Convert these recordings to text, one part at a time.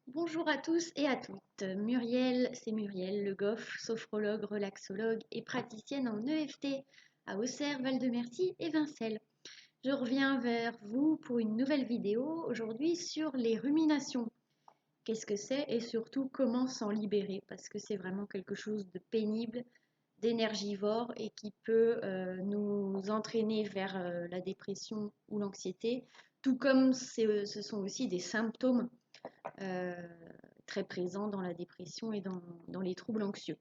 Bonjour à tous et à toutes. Muriel, c'est Muriel Le Goff, sophrologue, relaxologue et praticienne en EFT à Auxerre, Val-de-Mercy et Vincelles. Je reviens vers vous pour une nouvelle vidéo aujourd'hui sur les ruminations. Qu'est-ce que c'est et surtout comment s'en libérer parce que c'est vraiment quelque chose de pénible, d'énergivore et qui peut nous entraîner vers la dépression ou l'anxiété, tout comme ce sont aussi des symptômes euh, très présent dans la dépression et dans les troubles anxieux.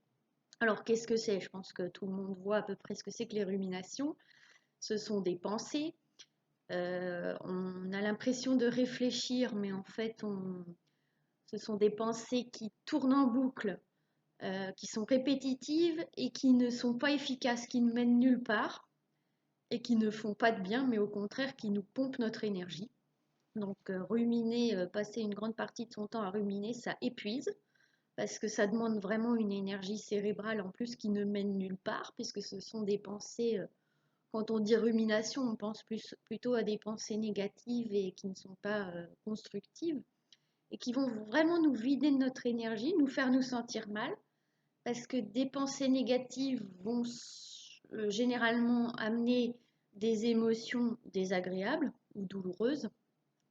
Alors, qu'est-ce que c'est? Je pense que tout le monde voit à peu près ce que c'est que les ruminations. Ce sont des pensées. On a l'impression de réfléchir, mais en fait, ce sont des pensées qui tournent en boucle, qui sont répétitives et qui ne sont pas efficaces, qui ne mènent nulle part et qui ne font pas de bien, mais au contraire qui nous pompent notre énergie. Donc, ruminer, passer une grande partie de son temps à ruminer, ça épuise parce que ça demande vraiment une énergie cérébrale en plus qui ne mène nulle part, puisque ce sont des pensées, quand on dit rumination, on pense plutôt à des pensées négatives et qui ne sont pas constructives, et qui vont vraiment nous vider de notre énergie, nous faire nous sentir mal, parce que des pensées négatives vont généralement amener des émotions désagréables ou douloureuses,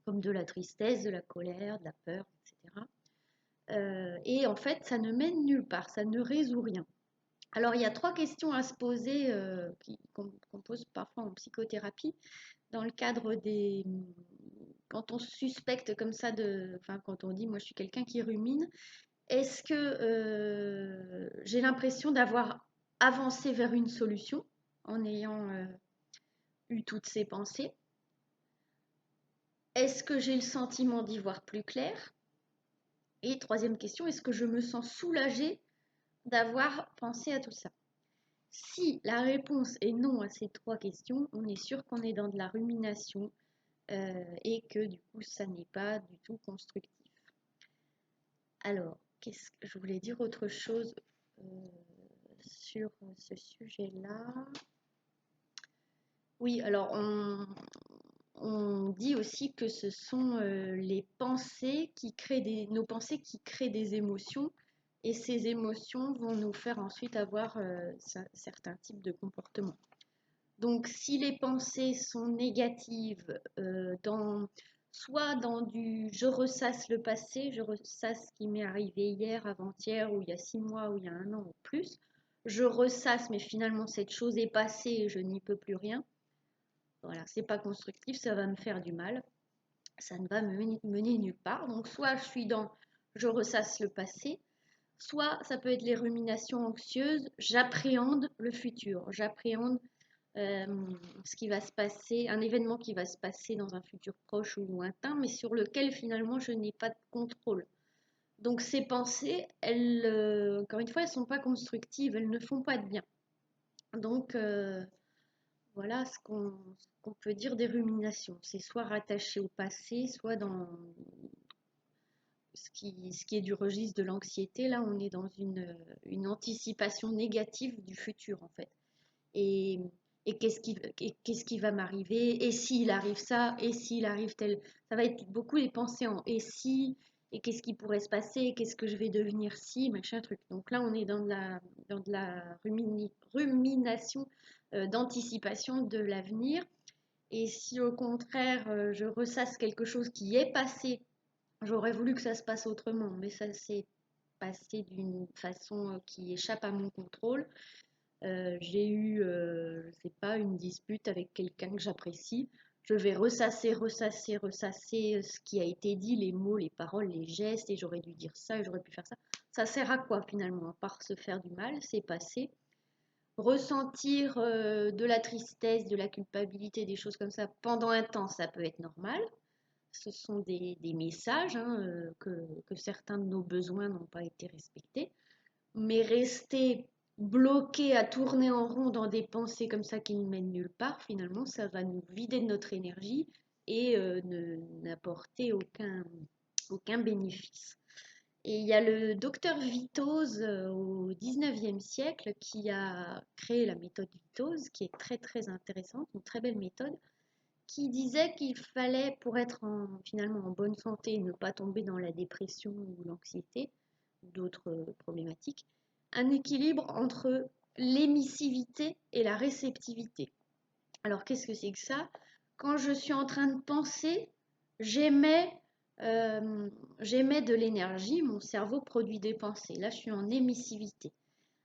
comme de la tristesse, de la colère, de la peur, etc. Et en fait, ça ne mène nulle part, ça ne résout rien. Alors, il y a trois questions à se poser qu'on pose parfois en psychothérapie dans le cadre des... Quand on suspecte comme ça Enfin, quand on dit, moi je suis quelqu'un qui rumine, est-ce que j'ai l'impression d'avoir avancé vers une solution en ayant eu toutes ces pensées? Est-ce que j'ai le sentiment d'y voir plus clair? Et troisième question, est-ce que je me sens soulagée d'avoir pensé à tout ça? Si la réponse est non à ces trois questions, on est sûr qu'on est dans de la rumination et que du coup, ça n'est pas du tout constructif. Alors, qu'est-ce que je voulais dire autre chose euh, sur ce sujet-là? Oui, alors on dit aussi que ce sont les pensées qui créent nos pensées qui créent des émotions et ces émotions vont nous faire ensuite avoir certains types de comportements. Donc, si les pensées sont négatives, soit dans du je ressasse le passé, je ressasse ce qui m'est arrivé hier, avant-hier, ou il y a 6 mois, ou il y a un an ou plus, je ressasse, mais finalement cette chose est passée et je n'y peux plus rien. Voilà, c'est pas constructif, ça va me faire du mal, ça ne va me mener nulle part. Donc, soit je suis dans je ressasse le passé, soit ça peut être les ruminations anxieuses, j'appréhende le futur, j'appréhende euh, ce qui va se passer, un événement qui va se passer dans un futur proche ou lointain, mais sur lequel finalement je n'ai pas de contrôle. Donc ces pensées, elles, encore une fois, elles ne sont pas constructives, elles ne font pas de bien. Donc voilà ce qu'on peut dire des ruminations. C'est soit rattaché au passé, soit dans ce qui est du registre de l'anxiété. Là, on est dans une anticipation négative du futur en fait. Et, et qu'est-ce qui va m'arriver, et s'il arrive ça, et s'il arrive tel. Ça va être beaucoup les pensées en et si, et qu'est-ce qui pourrait se passer, qu'est-ce que je vais devenir si, machin truc. Donc là, on est dans de la rumination, d'anticipation de l'avenir. Et si au contraire, je ressasse quelque chose qui est passé, j'aurais voulu que ça se passe autrement, mais ça s'est passé d'une façon qui échappe à mon contrôle. J'ai eu, je sais pas, une dispute avec quelqu'un que j'apprécie. Je vais ressasser, ressasser, ressasser ce qui a été dit, les mots, les paroles, les gestes, et j'aurais dû dire ça, et j'aurais pu faire ça. Ça sert à quoi finalement? À part se faire du mal, c'est passé. Ressentir de la tristesse, de la culpabilité, des choses comme ça pendant un temps, ça peut être normal. Ce sont des messages hein, que certains de nos besoins n'ont pas été respectés. Mais rester bloqué à tourner en rond dans des pensées comme ça qui ne mènent nulle part, finalement, ça va nous vider de notre énergie et n'apporter aucun bénéfice. Et il y a le docteur Vitose au 19e siècle qui a créé la méthode Vitose, qui est très très intéressante, une très belle méthode, qui disait qu'il fallait, pour être finalement en bonne santé et ne pas tomber dans la dépression ou l'anxiété ou d'autres problématiques, un équilibre entre l'émissivité et la réceptivité. Alors, qu'est-ce que c'est que ça? Quand je suis en train de penser, j'émets j'émets de l'énergie, mon cerveau produit des pensées. Là, je suis en émissivité.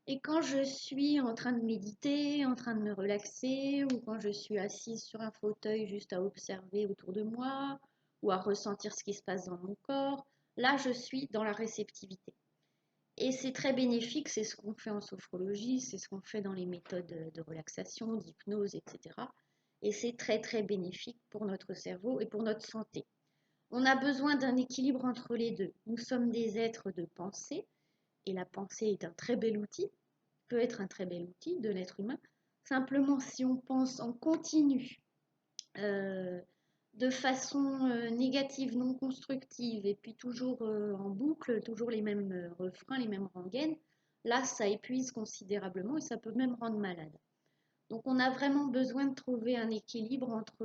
Et quand je suis en train de méditer, en train de me relaxer, ou quand je suis assise sur un fauteuil juste à observer autour de moi, ou à ressentir ce qui se passe dans mon corps, là, je suis dans la réceptivité. Et c'est très bénéfique, c'est ce qu'on fait en sophrologie, c'est ce qu'on fait dans les méthodes de relaxation, d'hypnose, etc. Et c'est très très bénéfique pour notre cerveau et pour notre santé. On a besoin d'un équilibre entre les deux. Nous sommes des êtres de pensée, et la pensée est un très bel outil, peut être un très bel outil de l'être humain. Simplement, si on pense en continu, euh, de façon négative, non constructive, et puis toujours en boucle, toujours les mêmes refrains, les mêmes rengaines, là, ça épuise considérablement et ça peut même rendre malade. Donc, on a vraiment besoin de trouver un équilibre entre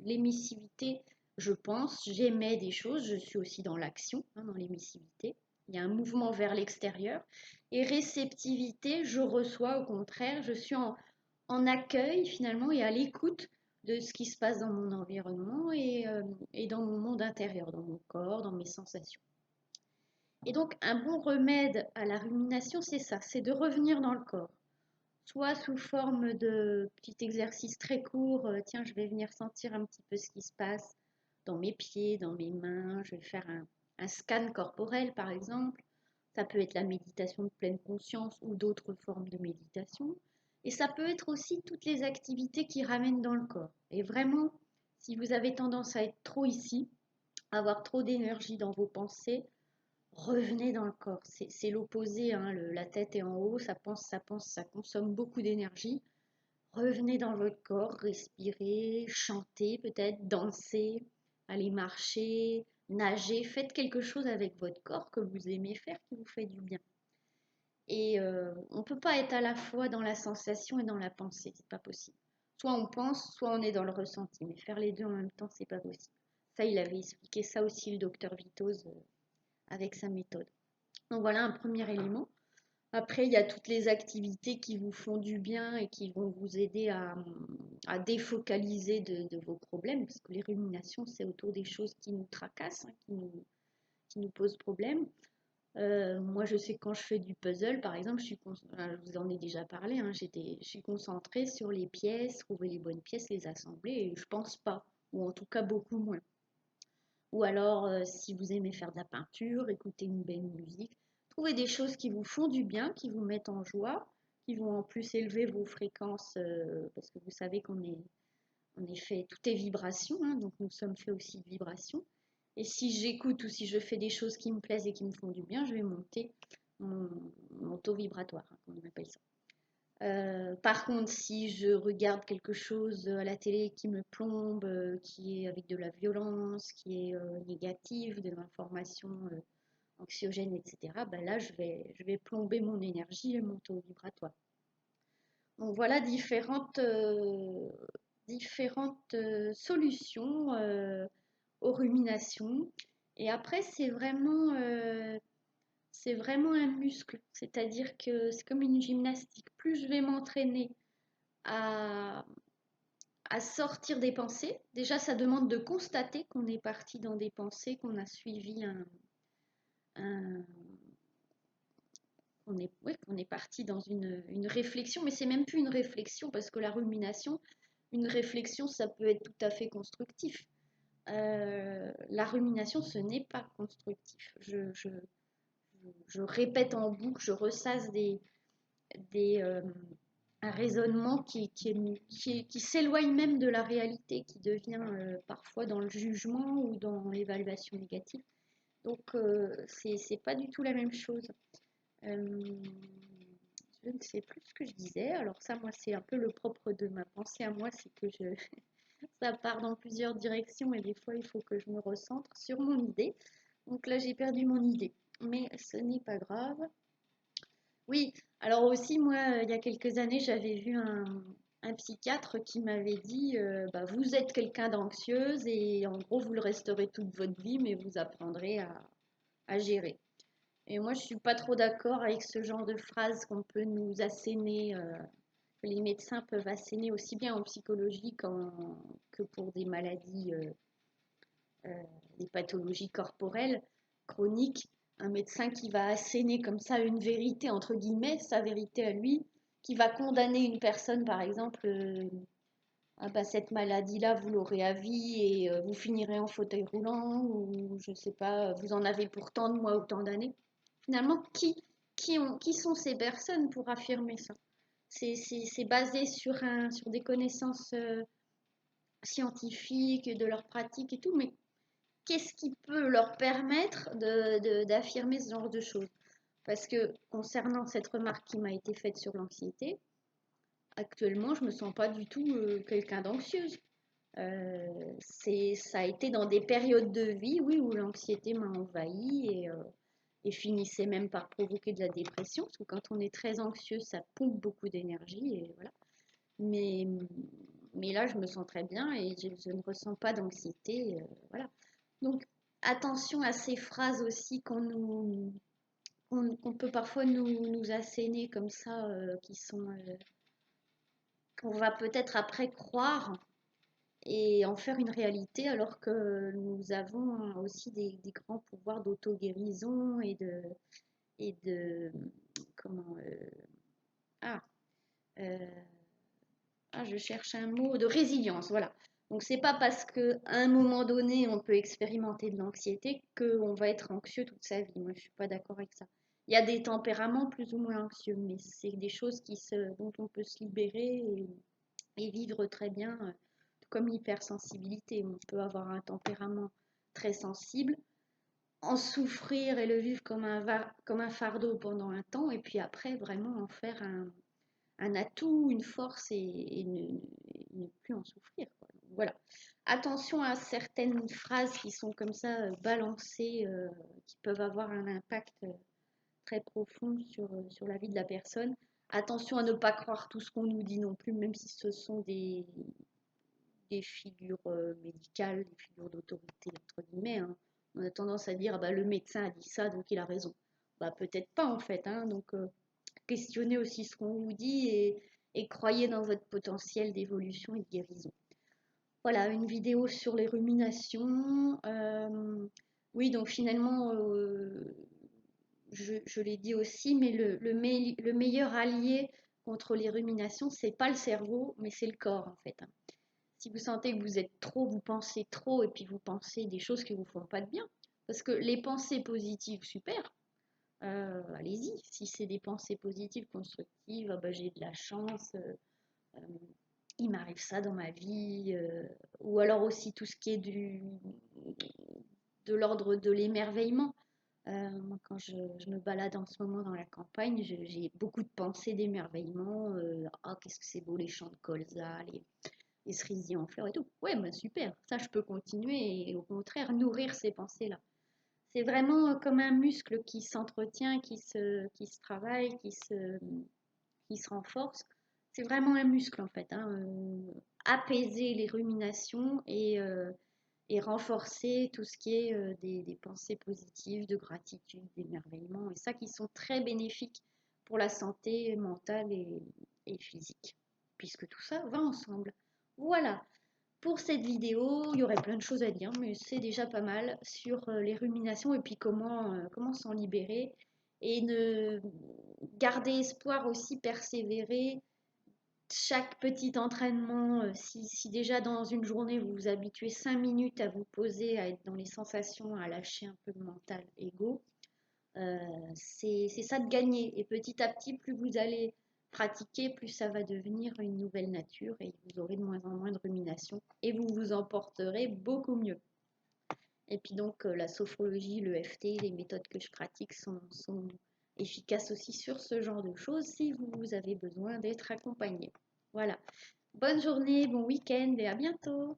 l'émissivité. Je pense, j'émets des choses, je suis aussi dans l'action, hein, dans l'émissivité. Il y a un mouvement vers l'extérieur. Et réceptivité, je reçois, au contraire, je suis en accueil finalement et à l'écoute de ce qui se passe dans mon environnement et dans mon monde intérieur, dans mon corps, dans mes sensations. Et donc, un bon remède à la rumination, c'est ça, c'est de revenir dans le corps. Soit sous forme de petit exercice très court, tiens, je vais venir sentir un petit peu ce qui se passe dans mes pieds, dans mes mains, je vais faire un scan corporel par exemple. Ça peut être la méditation de pleine conscience ou d'autres formes de méditation. Et ça peut être aussi toutes les activités qui ramènent dans le corps. Et vraiment, si vous avez tendance à être trop ici, à avoir trop d'énergie dans vos pensées, revenez dans le corps. C'est l'opposé, hein, la tête est en haut, ça pense, ça consomme beaucoup d'énergie. Revenez dans votre corps, respirez, chantez peut-être, dansez, allez marcher, nager, faites quelque chose avec votre corps que vous aimez faire, qui vous fait du bien. Et on ne peut pas être à la fois dans la sensation et dans la pensée, c'est pas possible. Soit on pense, soit on est dans le ressenti, mais faire les deux en même temps, c'est pas possible. Ça, il avait expliqué ça aussi le docteur Vitoz avec sa méthode. Donc voilà un premier élément. Après, il y a toutes les activités qui vous font du bien et qui vont vous aider à défocaliser de vos problèmes, parce que les ruminations, c'est autour des choses qui nous tracassent, hein, qui nous posent problème. Moi, je sais que quand je fais du puzzle, par exemple, je vous en ai déjà parlé, hein, je suis concentrée sur les pièces, trouver les bonnes pièces, les assembler, et je pense pas, ou en tout cas beaucoup moins. Ou alors, si vous aimez faire de la peinture, écouter une belle musique, trouvez des choses qui vous font du bien, qui vous mettent en joie, qui vont en plus élever vos fréquences, parce que vous savez on est fait, tout est vibration, hein, donc nous sommes faits aussi de vibration. Et si j'écoute ou si je fais des choses qui me plaisent et qui me font du bien, je vais monter mon, mon taux vibratoire, hein, comme on appelle ça. Par contre, si je regarde quelque chose à la télé qui me plombe, qui est avec de la violence, qui est négative, de l'information anxiogène, etc., ben là, je vais plomber mon énergie et mon taux vibratoire. Donc voilà différentes solutions aux ruminations. Et après, c'est vraiment un muscle, c'est-à-dire que c'est comme une gymnastique. Plus je vais m'entraîner à, à sortir des pensées, déjà ça demande de constater qu'on est parti dans des pensées, qu'on a suivi un qu'on est parti dans une réflexion, mais c'est même plus une réflexion parce que la rumination, une réflexion, ça peut être tout à fait constructif. La rumination, ce n'est pas constructif. Je répète en boucle, je ressasse des un raisonnement qui s'éloigne même de la réalité, qui devient parfois dans le jugement ou dans l'évaluation négative. Donc, c'est pas du tout la même chose. Euh, je ne sais plus ce que je disais. Alors ça, moi, c'est un peu le propre de ma pensée à moi, c'est que ça part dans plusieurs directions et des fois, il faut que je me recentre sur mon idée. Donc là, j'ai perdu mon idée. Mais ce n'est pas grave. Oui, alors aussi, moi, il y a quelques années, j'avais vu un psychiatre qui m'avait dit bah, vous êtes quelqu'un d'anxieuse et en gros vous le resterez toute votre vie, mais vous apprendrez à gérer. Et moi, je suis pas trop d'accord avec ce genre de phrase qu'on peut nous asséner, que les médecins peuvent asséner aussi bien en psychologie que pour des maladies, des pathologies corporelles chroniques. Un médecin qui va asséner comme ça une vérité, entre guillemets, sa vérité à lui, qui va condamner une personne, par exemple, ah bah, cette maladie-là, vous l'aurez à vie et vous finirez en fauteuil roulant, ou je sais pas, vous en avez pour tant de mois ou tant d'années. Finalement, qui sont ces personnes pour affirmer ça? C'est basé sur des connaissances scientifiques, de leur pratique et tout, mais qu'est-ce qui peut leur permettre d'affirmer ce genre de choses? Parce que concernant cette remarque qui m'a été faite sur l'anxiété, actuellement, je me sens pas du tout quelqu'un d'anxieuse. Ça a été dans des périodes de vie, oui, où l'anxiété m'a envahi et finissait même par provoquer de la dépression, parce que quand on est très anxieux, ça pompe beaucoup d'énergie, et voilà. Mais, mais là, je me sens très bien et je ne ressens pas d'anxiété, voilà. Donc, attention à ces phrases aussi qu'on peut parfois nous asséner comme ça, qu'on va peut-être après croire et en faire une réalité, alors que nous avons aussi des grands pouvoirs d'auto-guérison et de comment ah, euh, je cherche un mot de résilience, voilà. Donc c'est pas parce qu'à un moment donné on peut expérimenter de l'anxiété qu'on va être anxieux toute sa vie. Moi je suis pas d'accord avec ça. Il y a des tempéraments plus ou moins anxieux, mais c'est des choses dont on peut se libérer et vivre très bien, comme l'hypersensibilité. On peut avoir un tempérament très sensible, en souffrir et le vivre comme un fardeau pendant un temps, et puis après vraiment en faire un atout, une force et ne plus en souffrir, quoi. Voilà. Attention à certaines phrases qui sont comme ça balancées, qui peuvent avoir un impact très profond sur la vie de la personne. Attention à ne pas croire tout ce qu'on nous dit non plus, même si ce sont des figures médicales, des figures d'autorité, entre guillemets, hein. On a tendance à dire, ah bah, le médecin a dit ça, donc il a raison. Bah, peut-être pas en fait, hein. Donc questionnez aussi ce qu'on vous dit et croyez dans votre potentiel d'évolution et de guérison. Voilà, une vidéo sur les ruminations. Oui, donc finalement, je l'ai dit aussi, mais le meilleur allié contre les ruminations, c'est pas le cerveau, mais c'est le corps en fait, hein. Si vous sentez que vous êtes trop, vous pensez trop et puis vous pensez des choses qui ne vous font pas de bien, parce que les pensées positives, super, allez-y. Si c'est des pensées positives, constructives, ah bah, j'ai de la chance, euh, il m'arrive ça dans ma vie, ou alors aussi tout ce qui est de l'ordre de l'émerveillement. Moi, quand je me balade en ce moment dans la campagne, j'ai beaucoup de pensées d'émerveillement. Ah, qu'est-ce que c'est beau les champs de colza, les cerisiers en fleurs et tout. Ouais, bah super, ça je peux continuer et au contraire nourrir ces pensées-là. C'est vraiment comme un muscle qui s'entretient, qui se travaille, qui se renforce. C'est vraiment un muscle en fait, hein. Apaiser les ruminations et renforcer tout ce qui est des pensées positives, de gratitude, d'émerveillement, et ça qui sont très bénéfiques pour la santé mentale et physique, puisque tout ça va ensemble. Voilà, pour cette vidéo, il y aurait plein de choses à dire, mais c'est déjà pas mal sur les ruminations et puis comment s'en libérer et ne garder espoir aussi, persévérer. Chaque petit entraînement, si déjà dans une journée vous vous habituez 5 minutes à vous poser, à être dans les sensations, à lâcher un peu le mental ego, c'est ça de gagner. Et petit à petit, plus vous allez pratiquer, plus ça va devenir une nouvelle nature et vous aurez de moins en moins de rumination et vous vous en porterez beaucoup mieux. Et puis donc la sophrologie, le FT, les méthodes que je pratique sont efficaces aussi sur ce genre de choses si vous avez besoin d'être accompagné. Voilà. Bonne journée, bon week-end et à bientôt.